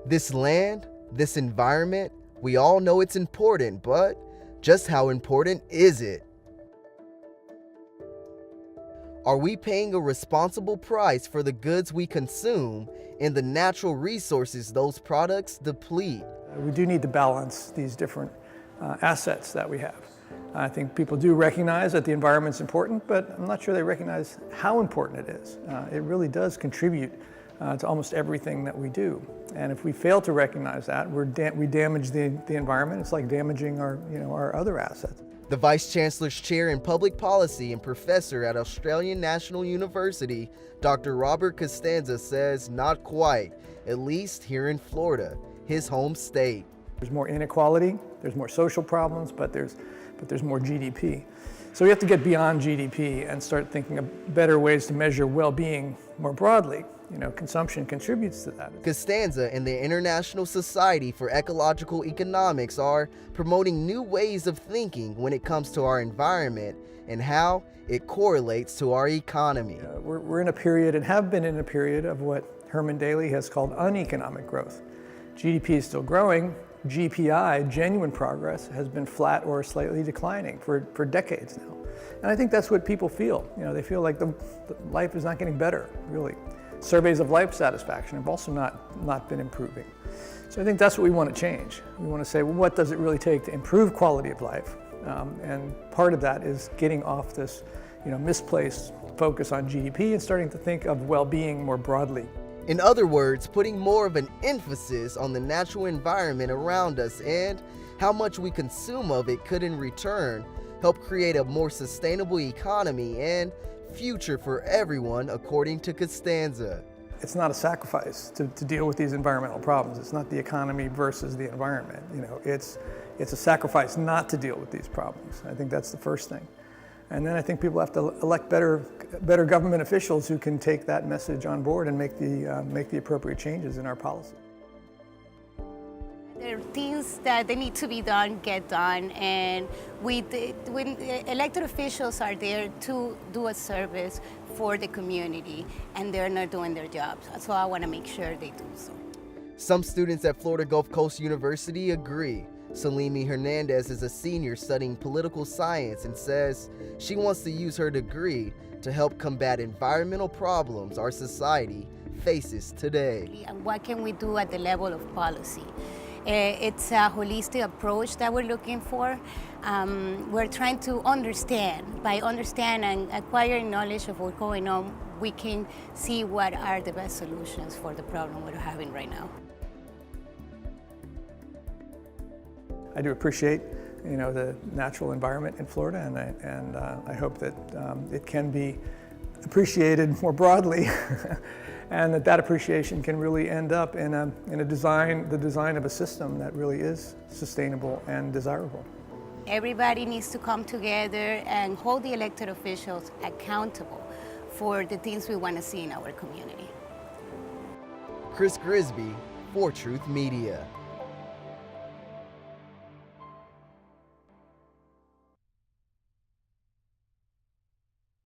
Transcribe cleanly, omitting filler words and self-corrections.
This land, this environment, we all know it's important, but just how important is it? Are we paying a responsible price for the goods we consume and the natural resources those products deplete? We do need to balance these different assets that we have. I think people do recognize that the environment's important, but I'm not sure they recognize how important it is. It really does contribute to almost everything that we do. And if we fail to recognize that, we damage the environment. It's like damaging our other assets. The Vice Chancellor's Chair in Public Policy and Professor at Australian National University, Dr. Robert Costanza says not quite, at least here in Florida, his home state. There's more inequality, there's more social problems, but there's more GDP. So we have to get beyond GDP and start thinking of better ways to measure well-being more broadly. Consumption contributes to that. Costanza and the International Society for Ecological Economics are promoting new ways of thinking when it comes to our environment and how it correlates to our economy. We're in a period, and have been in a period, of what Herman Daly has called uneconomic growth. GDP is still growing. GPI, genuine progress, has been flat or slightly declining for decades now. And I think that's what people feel. They feel like the life is not getting better, really. Surveys of life satisfaction have also not been improving. So I think that's what we want to change. We want to say, well, what does it really take to improve quality of life? And part of that is getting off this misplaced focus on GDP and starting to think of well-being more broadly. In other words, putting more of an emphasis on the natural environment around us and how much we consume of it could in return help create a more sustainable economy and future for everyone, according to Costanza. It's not a sacrifice to deal with these environmental problems. It's not the economy versus the environment. It's a sacrifice not to deal with these problems. I think that's the first thing. And then I think people have to elect better government officials who can take that message on board and make the appropriate changes in our policy. There are things that they need to be done, get done, and when elected officials are there to do a service for the community, and they're not doing their jobs. So I want to make sure they do so. Some students at Florida Gulf Coast University agree. Salimi Hernandez is a senior studying political science and says she wants to use her degree to help combat environmental problems our society faces today. And what can we do at the level of policy? It's a holistic approach that we're looking for. We're trying to understand. By understanding and acquiring knowledge of what's going on, we can see what are the best solutions for the problem we're having right now. I do appreciate, the natural environment in Florida, and I hope that it can be appreciated more broadly, and that appreciation can really end up in the design of a system that really is sustainable and desirable. Everybody needs to come together and hold the elected officials accountable for the things we want to see in our community. Chris Grisby, For Truth Media.